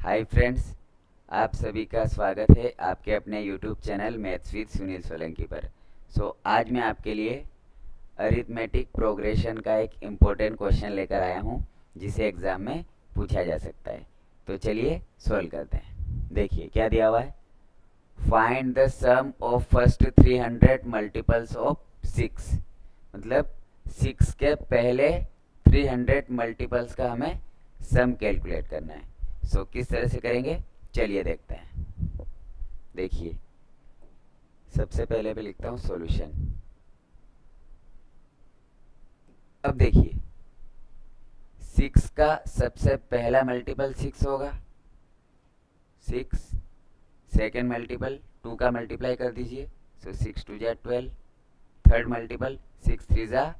Hi friends, आप सभी का स्वागत है आपके अपने YouTube channel maths with Sunil Solanki पर। आज मैं आपके लिए अरिथमेटिक प्रोग्रेशन का एक इम्पोर्टेंट क्वेश्चन लेकर आया हूँ जिसे एग्ज़ाम में पूछा जा सकता है। तो चलिए सॉल्व करते हैं। देखिए क्या दिया हुआ है। Find the sum of first 300 multiples of 6। मतलब 6 के पहले 300 मल्टीपल्स का हमें सम कैलकुलेट करना है। किस तरह से करेंगे चलिए देखते हैं। देखिए सबसे पहले मैं लिखता हूँ सॉल्यूशन। अब देखिए 6 का सबसे पहला मल्टीपल 6 होगा। 6 सेकेंड मल्टीपल 2 का मल्टीप्लाई कर दीजिए। 6 2 जा 12। थर्ड मल्टीपल 6 3 जा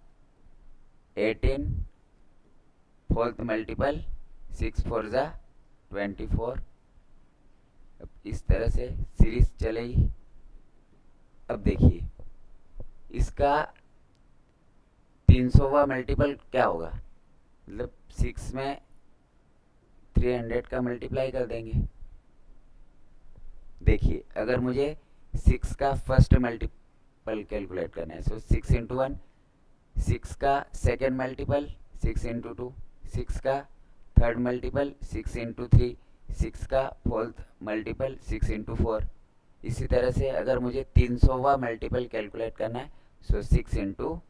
18। फोर्थ मल्टीपल 6 4 जा 24। अब इस तरह से सीरीज चलेगी। अब देखिए इसका 300वां मल्टीपल क्या होगा। मतलब 6 में 300 का मल्टीप्लाई कर देंगे। देखिए अगर मुझे 6 का फर्स्ट मल्टीपल कैलकुलेट करना है 6 इंटू 1। 6 का सेकेंड मल्टीपल 6 इंटू 2। 6 का थर्ड मल्टीपल 6 इंटू 3। 6 का फोर्थ मल्टीपल 6 इंटू 4। इसी तरह से अगर मुझे 300वां मल्टीपल कैलकुलेट करना है 6 इंटू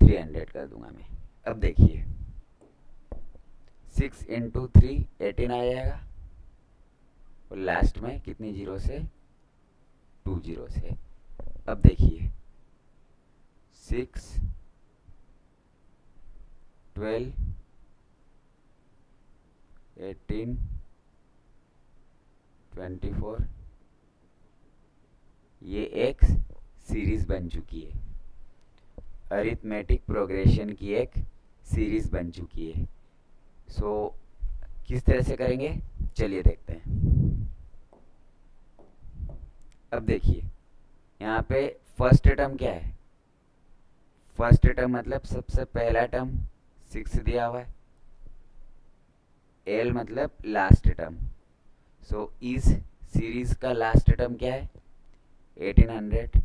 300 कर दूंगा मैं। अब देखिए 6 इंटू 3 18 आ जाएगा और लास्ट में कितनी जीरो से 2 जीरो से। अब देखिए 6 12 18 24 ये एक सीरीज बन चुकी है। अरिथमेटिक प्रोग्रेशन की एक सीरीज बन चुकी है। किस तरह से करेंगे चलिए देखते हैं। अब देखिए यहाँ पे फर्स्ट टर्म क्या है। फर्स्ट टर्म मतलब सबसे पहला टर्म 6 दिया हुआ है। एल मतलब लास्ट टर्म। इस सीरीज का लास्ट टर्म क्या है 1800।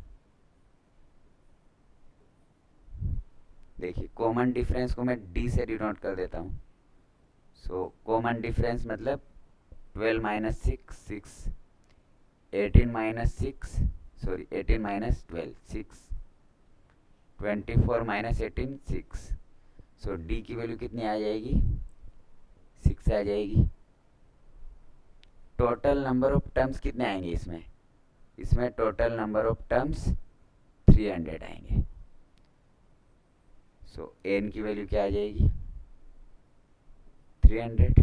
देखिए कॉमन डिफरेंस को मैं डी से डिनोट कर देता हूँ। कॉमन डिफरेंस मतलब 12 minus 6 6। 18 minus 6 sorry 18 minus 12 6। 24 minus 18 6। D की वैल्यू कितनी आ जाएगी 6 आ जाएगी। टोटल नंबर ऑफ टर्म्स कितने आएंगे इसमें। इसमें टोटल नंबर ऑफ टर्म्स 300 आएंगे। एन की वैल्यू क्या आ जाएगी 300।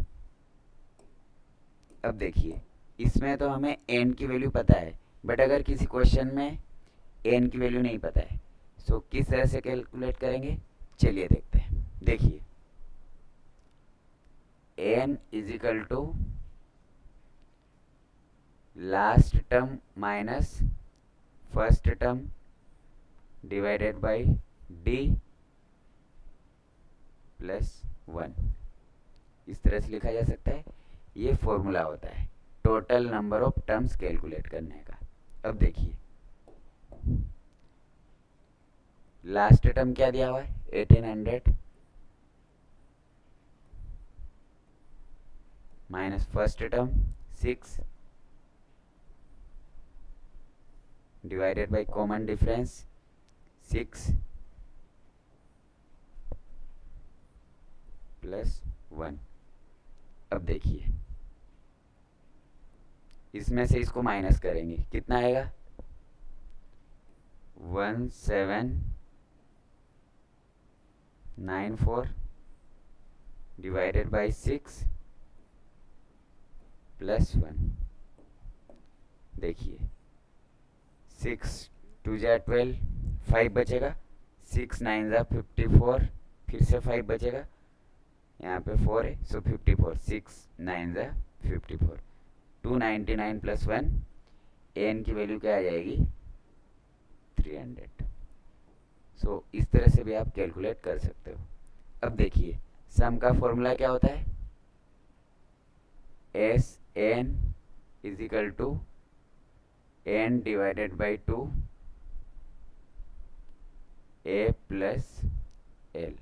अब देखिए इसमें तो हमें एन की वैल्यू पता है, बट अगर किसी क्वेश्चन में एन की वैल्यू नहीं पता है किस तरह से कैलकुलेट करेंगे चलिए देखते हैं। देखिए n is equal to last term minus first term divided by d plus 1। इस तरह से लिखा जा सकता है। ये फॉर्मूला होता है total number of terms calculate करने का। अब देखिए लास्ट टर्म क्या दिया हुआ है 1800 minus first term 6 divided by common difference 6 plus 1। अब देखिए इसमें से इसको माइनस करेंगे कितना आएगा 1794 डिवाइडेड बाय 6 प्लस 1। देखिए 6 2 जा 12 5 बचेगा। 6 9 जा 54 फिर से 5 बचेगा। यहाँ पे 4 है 54 6 9 जा 54 299 प्लस 1 एन की वैल्यू क्या आ जाएगी 300। इस तरह से भी आप कैलकुलेट कर सकते हो। अब देखिए सम का फॉर्मूला क्या होता है S n is equal to n divided by 2 a plus l.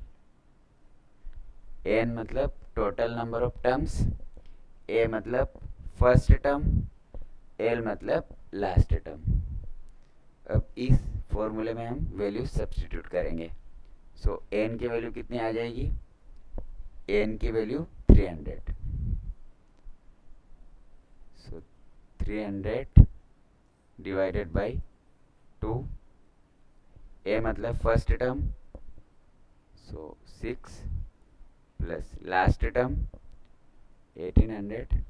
N मतलब total number of terms, a मतलब फर्स्ट टर्म, एल मतलब लास्ट टर्म। अब इस फॉर्मूले में हम वैल्यू सब्स्टिट्यूट करेंगे। सो एन की वैल्यू कितनी आ जाएगी? एन की वैल्यू 300। सो 300 डिवाइडेड बाई 2, ए मतलब फर्स्ट टर्म, सो 6 प्लस लास्ट टर्म 1800।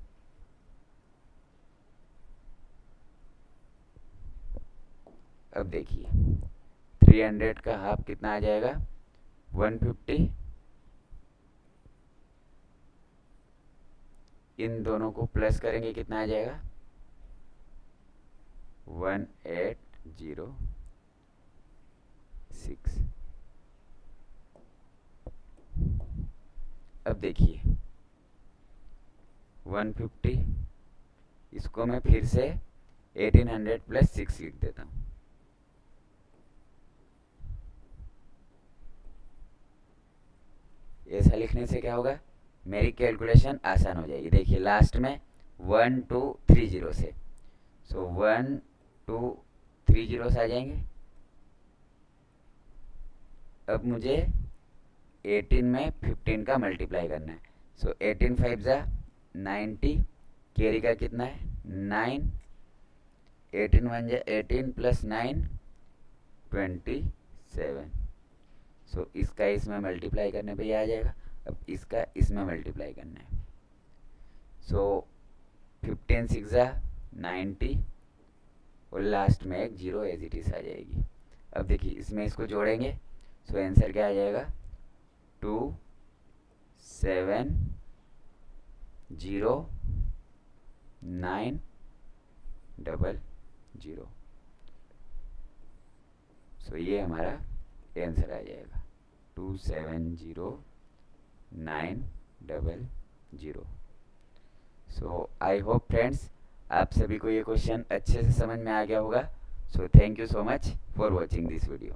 अब देखिए 300 का हाफ कितना आ जाएगा? 150। इन दोनों को प्लस करेंगे कितना आ जाएगा? 1806। अब देखिए 150, इसको मैं फिर से 1800 प्लस 6 लिख देता हूँ। ऐसा लिखने से क्या होगा? मेरी कैलकुलेशन आसान हो जाएगी। देखिए लास्ट में 1 2 3 जीरो से, सो 1 2 3 जीरोस आ जाएंगे। अब मुझे 18 में 15 का मल्टीप्लाई करना है। सो 18 5 जा 90, कैरी का कितना है? 9, 18 1 जा 18 प्लस 9 27। सो इसका इसमें मल्टीप्लाई करने पे ये आ जाएगा। अब इसका इसमें मल्टीप्लाई करना है। सो 15 6 जा 90 और लास्ट में एक जीरो एज इट इज आ जाएगी। अब देखिए इसमें इसको जोड़ेंगे, सो आंसर क्या आ जाएगा? 2 7 0 9 0 0। सो ये हमारा आंसर आ जाएगा 270 9 0। सो आई होप फ्रेंड्स आप सभी को ये क्वेश्चन अच्छे से समझ में आ गया होगा। So thank you so much for watching this video.